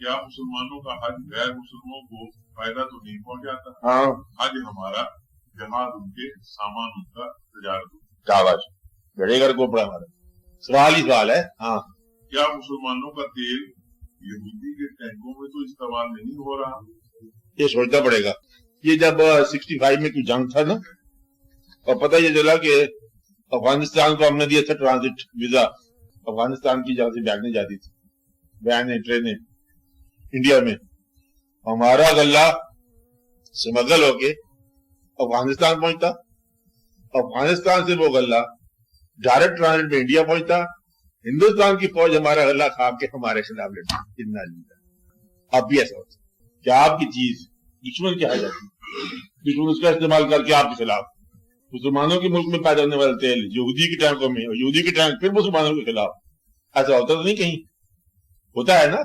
क्या मुसलमानों का हज गैर मुसलमानों को फायदा तो नहीं पहुंचाता? हाँ, हज हमारा, जहाज उनके, सामान उनका, तजारत। शाबाश, घड़ेगर को पड़ा हमारा सवाल ही सवाल है। हाँ, क्या मुसलमानों का तेल यहूदी के टैंकों में तो इस्तेमाल नहीं हो रहा? ये सोचना पड़ेगा। ये जब 65 में कोई जंग था ना, और पता ये चला कि अफगानिस्तान को हमने दिया था ट्रांजिट वीजा, अफगानिस्तान की जहां से बैगने जाती थी, बयाने ट्रेनें इंडिया में, हमारा गल्ला स्मगल होके अफगानिस्तान पहुंचता, अफगानिस्तान से वो गल्ला डायरेक्ट ट्रांजिट में इंडिया पहुंचता, हिंदुस्तान की फौज हमारा गल्ला खा के हमारे खिलाफ लड़ी। इतना लिया अब भी ऐसा होता, क्या आपकी चीज दुश्मन क्या है जाती, दुश्मन उसका इस्तेमाल करके आपके खिलाफ, मुसलमानों के मुल्क में पैदा होने वाला तेल यहूदी के टैंकों में, और यहूदी के टैंक फिर मुसलमानों के खिलाफ, ऐसा होता तो नहीं, कहीं होता है ना।